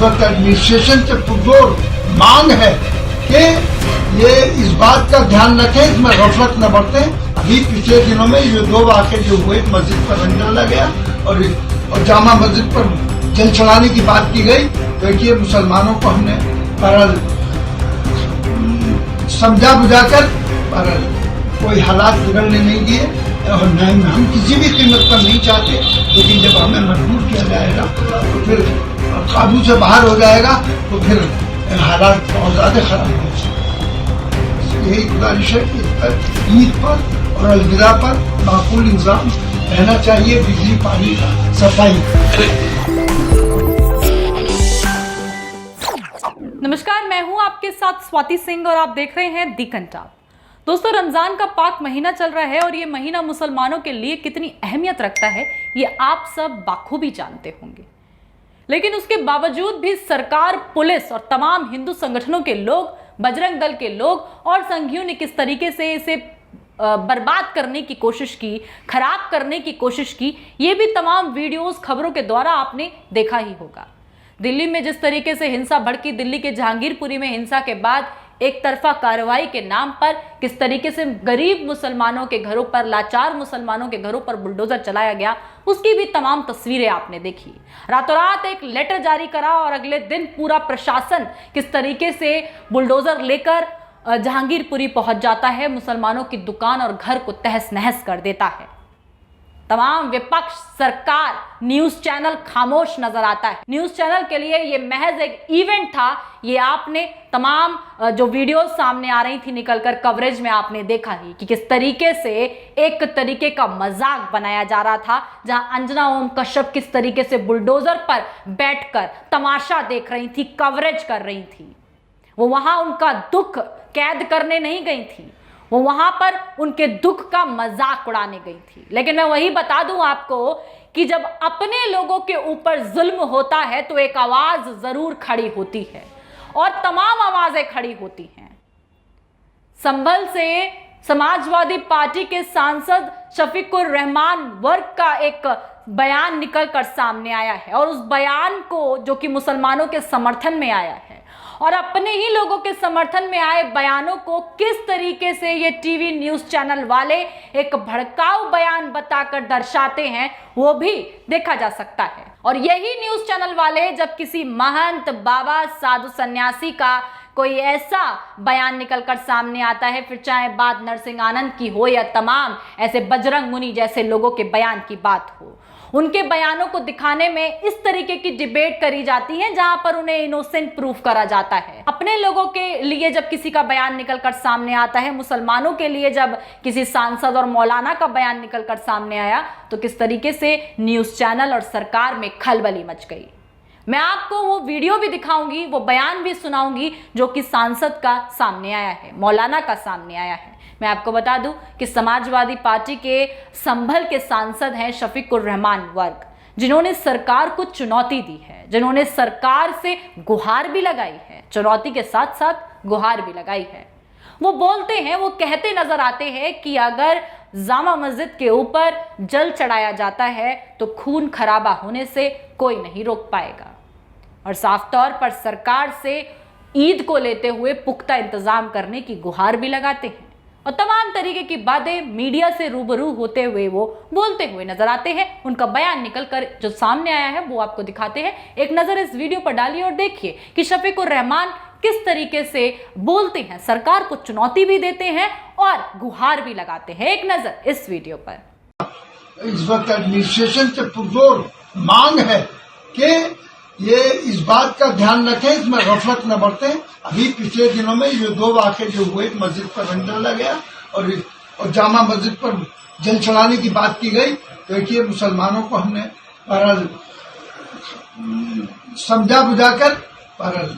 वक्त एडमिनिस्ट्रेशन से पुरजोर मांग है कि ये इस बात का ध्यान रखें, इसमें गफलत न बरतें। अभी पिछले दिनों में ये 2 वाक़े जो हुए, मस्जिद पर रंग डाला गया और जामा मस्जिद पर जल चढ़ाने की बात की गई। देखिए, मुसलमानों को हमने बहरहाल समझा बुझाकर बहरहाल कोई हालात बिगड़ने नहीं दिए और न हम किसी भी कीमत पर नहीं चाहते, लेकिन जब हमें मजबूर किया जाएगा तो फिर काबू से बाहर हो जाएगा, तो फिर हालात बहुत ज़्यादा खराब हो जाएंगे। यही गुजारिश है कि इस पर ईद पर और अलविदा पर माकूल इंतजाम रहना चाहिए, बिजली पानी का, सफाई। नमस्कार, मैं हूं आपके साथ स्वाति सिंह और आप देख रहे हैं दी घंटा। दोस्तों, रमजान का पाक महीना चल रहा है और ये महीना मुसलमानों के लिए कितनी अहमियत रखता है ये आप सब बाखूबी जानते होंगे। लेकिन उसके बावजूद भी सरकार, पुलिस और तमाम हिंदू संगठनों के लोग, बजरंग दल के लोग और संघियों ने किस तरीके से इसे बर्बाद करने की कोशिश की, खराब करने की कोशिश की, ये भी तमाम वीडियोस, खबरों के द्वारा आपने देखा ही होगा। दिल्ली में जिस तरीके से हिंसा भड़की, दिल्ली के जहांगीरपुरी में हिंसा के बाद एक तरफा कार्रवाई के नाम पर किस तरीके से गरीब मुसलमानों के घरों पर, लाचार मुसलमानों के घरों पर बुलडोजर चलाया गया, उसकी भी तमाम तस्वीरें आपने देखी। रातों रात एक लेटर जारी करा और अगले दिन पूरा प्रशासन किस तरीके से बुलडोजर लेकर जहांगीरपुरी पहुंच जाता है, मुसलमानों की दुकान और घर को तहस नहस कर देता है। तमाम विपक्ष, सरकार, न्यूज चैनल खामोश नजर आता है। न्यूज चैनल के लिए ये महज एक इवेंट था। ये आपने तमाम जो वीडियोस सामने आ रही थी निकलकर, कवरेज में आपने देखा ही कि किस तरीके से एक तरीके का मजाक बनाया जा रहा था, जहां अंजना ओम कश्यप किस तरीके से बुलडोजर पर बैठकर तमाशा देख रही थी, कवरेज कर रही थी। वो वहां उनका दुख कैद करने नहीं गई थी, वो वहां पर उनके दुख का मजाक उड़ाने गई थी। लेकिन मैं वही बता दूं आपको कि जब अपने लोगों के ऊपर जुल्म होता है तो एक आवाज जरूर खड़ी होती है और तमाम आवाजें खड़ी होती हैं। संभल से समाजवादी पार्टी के सांसद शफीकुर रहमान वर्ग का एक बयान निकलकर सामने आया है और उस बयान को, जो कि मुसलमानों के समर्थन में आया है और अपने ही लोगों के समर्थन में आए बयानों को किस तरीके से ये टीवी न्यूज चैनल वाले एक भड़काऊ बयान बताकर दर्शाते हैं, वो भी देखा जा सकता है। और यही न्यूज चैनल वाले जब किसी महंत, बाबा, साधु, सन्यासी का कोई ऐसा बयान निकलकर सामने आता है, फिर चाहे बात नरसिंह आनंद की हो या तमाम ऐसे बजरंग मुनि जैसे लोगों के बयान की बात हो, उनके बयानों को दिखाने में इस तरीके की डिबेट करी जाती है जहां पर उन्हें इनोसेंट प्रूफ करा जाता है। अपने लोगों के लिए जब किसी का बयान निकलकर सामने आता है, मुसलमानों के लिए जब किसी सांसद और मौलाना का बयान निकलकर सामने आया, तो किस तरीके से न्यूज चैनल और सरकार में खलबली मच गई। मैं आपको वो वीडियो भी दिखाऊंगी, वो बयान भी सुनाऊंगी जो कि सांसद का सामने आया है, मौलाना का सामने आया है। मैं आपको बता दूं कि समाजवादी पार्टी के संभल के सांसद हैं शफीकुर रहमान वर्ग, जिन्होंने सरकार को चुनौती दी है, जिन्होंने सरकार से गुहार भी लगाई है, चुनौती के साथ साथ गुहार भी लगाई है। वो बोलते हैं, वो कहते नजर आते हैं कि अगर जामा मस्जिद के ऊपर जल चढ़ाया जाता है तो खून खराबा होने से कोई नहीं रोक पाएगा। और साफ तौर पर सरकार से ईद को लेते हुए पुख्ता इंतजाम करने की गुहार भी लगाते हैं और तमाम तरीके की बातें मीडिया से रूबरू होते हुए वो बोलते हुए नजर आते हैं। उनका बयान निकलकर जो सामने आया है वो आपको दिखाते हैं। एक नजर इस वीडियो पर डालिए और देखिए कि शफीकुर रहमान किस तरीके से बोलते हैं, सरकार को चुनौती भी देते हैं और गुहार भी लगाते हैं। एक नजर इस वीडियो पर। इस वक्त एडमिनिस्ट्रेशन से पुरजोर मांग है कि ये इस बात का ध्यान रखें, इसमें गफलत न बरतें। अभी पिछले दिनों में ये 2 वाक़े जो हुए, मस्जिद पर रंग डाला गया और जामा मस्जिद पर जल चढ़ाने की बात की गई। देखिए, मुसलमानों को हमने बहरहाल समझा बुझाकर बहरहाल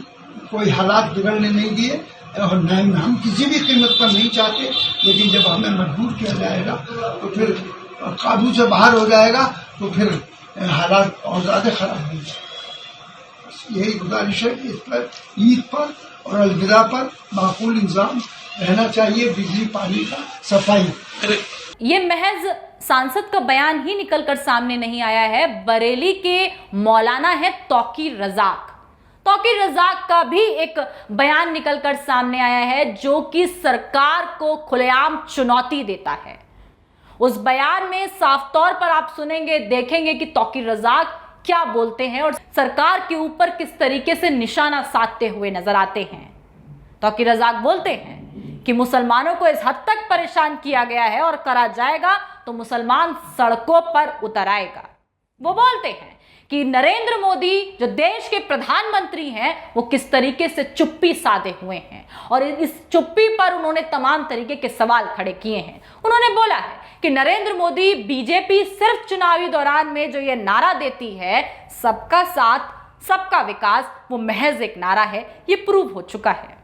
कोई हालात बिगड़ने नहीं दिए और न हम किसी भी कीमत पर नहीं चाहते, लेकिन जब हमें मजबूर किया जाएगा तो फिर काबू से बाहर हो जाएगा, तो फिर हालात बहुत ज्यादा खराब हो जाएंगे। यही गुजारिश है कि इस पर ईद पर और अलविदा पर माकूल इंतजाम रहना चाहिए, बिजली पानी का, सफाई। ये महज सांसद का बयान ही निकलकर सामने नहीं आया है। बरेली के मौलाना है तौकीर रजाक। तौकीर रज़ाक का भी एक बयान निकलकर सामने आया है जो कि सरकार को खुलेआम चुनौती देता है। उस बयान में साफ तौर पर आप सुनेंगे, देखेंगे कि तौकीर रज़ाक क्या बोलते हैं और सरकार के ऊपर किस तरीके से निशाना साधते हुए नजर आते हैं। तौकीर रज़ाक बोलते हैं कि मुसलमानों को इस हद तक परेशान किया गया है और करा जाएगा तो मुसलमान सड़कों पर उतर आएगा। वो बोलते हैं कि नरेंद्र मोदी जो देश के प्रधानमंत्री हैं वो किस तरीके से चुप्पी साधे हुए हैं और इस चुप्पी पर उन्होंने तमाम तरीके के सवाल खड़े किए हैं। उन्होंने बोला है कि नरेंद्र मोदी, बीजेपी सिर्फ चुनावी दौरान में जो ये नारा देती है सबका साथ सबका विकास, वो महज एक नारा है, ये प्रूव हो चुका है।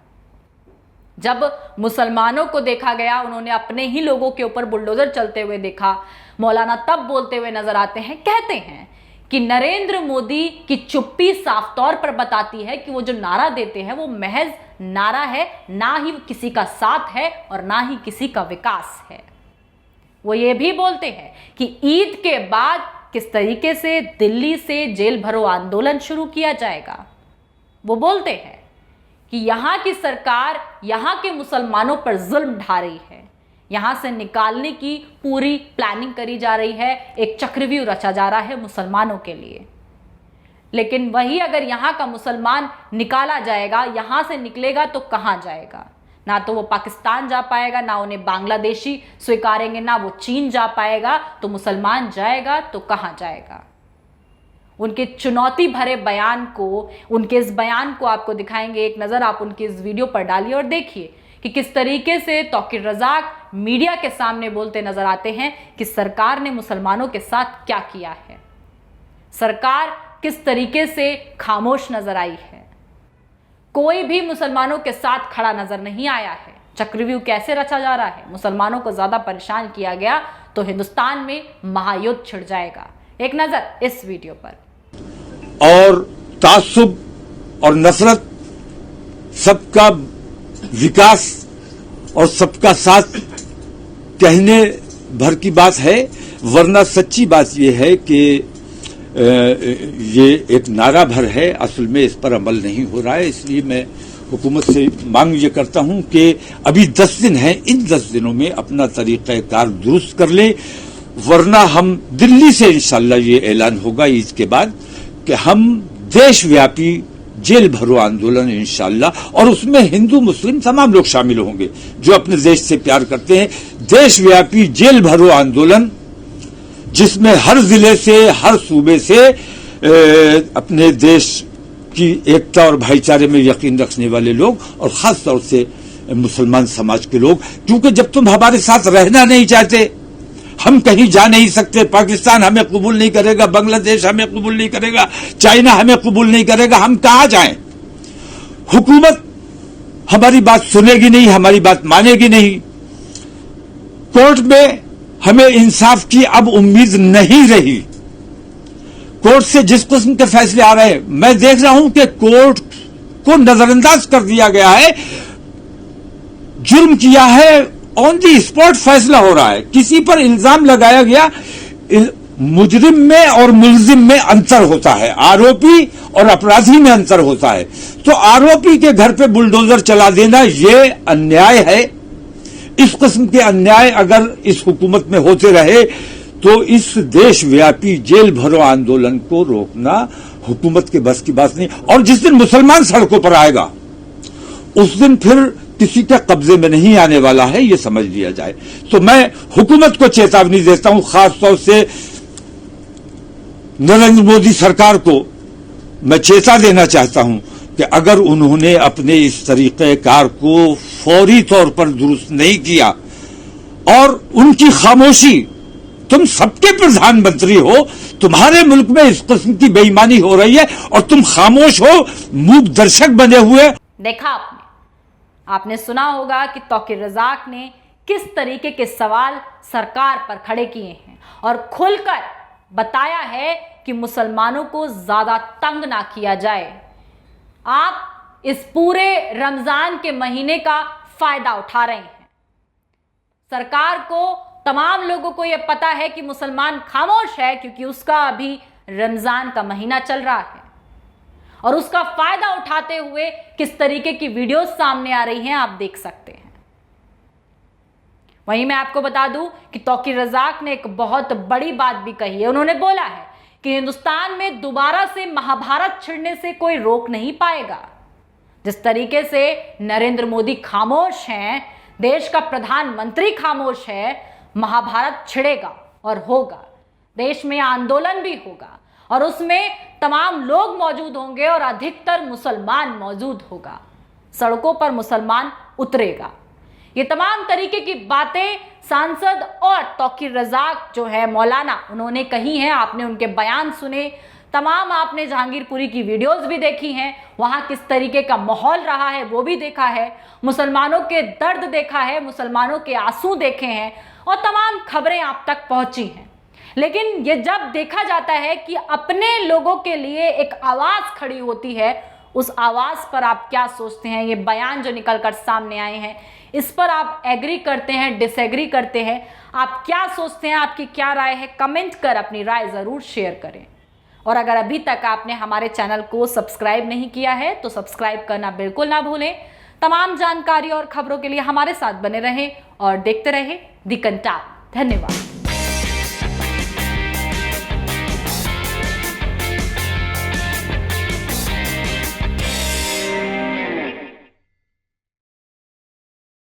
जब मुसलमानों को देखा गया, उन्होंने अपने ही लोगों के ऊपर बुलडोजर चलते हुए देखा, मौलाना तब बोलते हुए नजर आते हैं, कहते हैं कि नरेंद्र मोदी की चुप्पी साफ तौर पर बताती है कि वो जो नारा देते हैं वो महज नारा है, ना ही किसी का साथ है और ना ही किसी का विकास है। वो ये भी बोलते हैं कि ईद के बाद किस तरीके से दिल्ली से जेल भरो आंदोलन शुरू किया जाएगा। वो बोलते हैं कि यहां की सरकार यहां के मुसलमानों पर जुल्म ढा रही है, यहां से निकालने की पूरी प्लानिंग करी जा रही है, एक चक्रव्यूह रचा जा रहा है मुसलमानों के लिए। लेकिन वही अगर यहां का मुसलमान निकाला जाएगा, यहां से निकलेगा तो कहां जाएगा? ना तो वो पाकिस्तान जा पाएगा, ना उन्हें बांग्लादेशी स्वीकारेंगे, ना वो चीन जा पाएगा, तो मुसलमान जाएगा तो कहां जाएगा? उनके चुनौती भरे बयान को, उनके इस बयान को आपको दिखाएंगे, एक नज़र आप उनकी इस वीडियो पर डालिए और देखिए कि किस तरीके से तौकीर रज़ाक मीडिया के सामने बोलते नजर आते हैं कि सरकार ने मुसलमानों के साथ क्या किया है, सरकार किस तरीके से खामोश नजर आई है, कोई भी मुसलमानों के साथ खड़ा नजर नहीं आया है। चक्रव्यूह कैसे रचा जा रहा है, मुसलमानों को ज्यादा परेशान किया गया तो हिंदुस्तान में महायुद्ध छिड़ जाएगा। एक नजर इस वीडियो पर। और तासुब और नफरत, सबका विकास और सबका साथ कहने भर की बात है, वरना सच्ची बात यह है कि ये एक नारा भर है, असल में इस पर अमल नहीं हो रहा है। इसलिए मैं हुकूमत से मांग ये करता हूं कि अभी 10 दिन हैं, इन 10 दिनों में अपना तरीक़ाकार दुरुस्त कर ले, वरना हम दिल्ली से इंशाअल्लाह ये ऐलान होगा ईद के बाद कि हम देशव्यापी जेल भरो आंदोलन इंशाअल्लाह, और उसमें हिंदू मुस्लिम तमाम लोग शामिल होंगे जो अपने देश से प्यार करते हैं। देशव्यापी जेल भरो आंदोलन जिसमें हर जिले से, हर सूबे से अपने देश की एकता और भाईचारे में यकीन रखने वाले लोग और खास तौर से मुसलमान समाज के लोग, क्योंकि जब तुम हमारे साथ रहना नहीं चाहते, हम कहीं जा नहीं सकते, पाकिस्तान हमें कबूल नहीं करेगा, बांग्लादेश हमें कबूल नहीं करेगा, चाइना हमें कबूल नहीं करेगा, हम कहां जाएं? हुकूमत हमारी बात सुनेगी नहीं, हमारी बात मानेगी नहीं। कोर्ट में हमें इंसाफ की अब उम्मीद नहीं रही। कोर्ट से जिस किस्म के फैसले आ रहे हैं, मैं देख रहा हूं कि कोर्ट को नजरअंदाज कर दिया गया है, जुर्म किया है, ऑन दी स्पॉट फैसला हो रहा है। किसी पर इल्जाम लगाया गया, मुजरिम में और मुलजिम में अंतर होता है, आरोपी और अपराधी में अंतर होता है। तो आरोपी के घर पे बुलडोजर चला देना यह अन्याय है। इस किस्म के अन्याय अगर इस हुकूमत में होते रहे तो इस देशव्यापी जेल भरो आंदोलन को रोकना हुकूमत के बस की बात नहीं। और जिस दिन मुसलमान सड़कों पर आएगा उस दिन फिर किसी के कब्जे में नहीं आने वाला है, यह समझ लिया जाए। तो मैं हुकूमत को चेतावनी देता हूं, खासतौर से नरेंद्र मोदी सरकार को मैं चेता देना चाहता हूं कि अगर उन्होंने अपने इस तरीक़ेकार को फौरी तौर पर दुरुस्त नहीं किया और उनकी खामोशी, तुम सबके प्रधानमंत्री हो, तुम्हारे मुल्क में इस किस्म की बेईमानी हो रही है और तुम खामोश हो, मूक दर्शक बने हुए। देखा आपने सुना होगा कि तौकीर रज़ाक ने किस तरीके के सवाल सरकार पर खड़े किए हैं और खुलकर बताया है कि मुसलमानों को ज्यादा तंग ना किया जाए। आप इस पूरे रमजान के महीने का फायदा उठा रहे हैं। सरकार को, तमाम लोगों को यह पता है कि मुसलमान खामोश है क्योंकि उसका अभी रमजान का महीना चल रहा है और उसका फायदा उठाते हुए किस तरीके की वीडियोस सामने आ रही हैं आप देख सकते हैं। वहीं मैं आपको बता दूं कि तौकीर रज़ाक ने एक बहुत बड़ी बात भी कही है। उन्होंने बोला है कि हिंदुस्तान में दोबारा से महाभारत छिड़ने से कोई रोक नहीं पाएगा। जिस तरीके से नरेंद्र मोदी खामोश हैं, देश का प्रधानमंत्री खामोश है, महाभारत छिड़ेगा और होगा। देश में आंदोलन भी होगा और उसमें तमाम लोग मौजूद होंगे और अधिकतर मुसलमान मौजूद होगा। सड़कों पर मुसलमान उतरेगा। ये तमाम तरीके की बातें सांसद और तौकीर रज़ाक जो है मौलाना, उन्होंने कही हैं। आपने उनके बयान सुने, तमाम आपने जहांगीरपुरी की वीडियोस भी देखी हैं। वहां किस तरीके का माहौल रहा है वो भी देखा है, मुसलमानों के दर्द देखा है, मुसलमानों के आंसू देखे हैं और तमाम खबरें आप तक पहुंची हैं। लेकिन ये जब देखा जाता है कि अपने लोगों के लिए एक आवाज खड़ी होती है, उस आवाज पर आप क्या सोचते हैं? ये बयान जो निकलकर सामने आए हैं, इस पर आप एग्री करते हैं, डिसएग्री करते हैं? आप क्या सोचते हैं? आपकी क्या राय है? कमेंट कर अपनी राय जरूर शेयर करें। और अगर अभी तक आपने हमारे चैनल को सब्सक्राइब नहीं किया है तो सब्सक्राइब करना बिल्कुल ना भूलें। तमाम जानकारी और खबरों के लिए हमारे साथ बने रहें और देखते रहें दी कंटाप। धन्यवाद।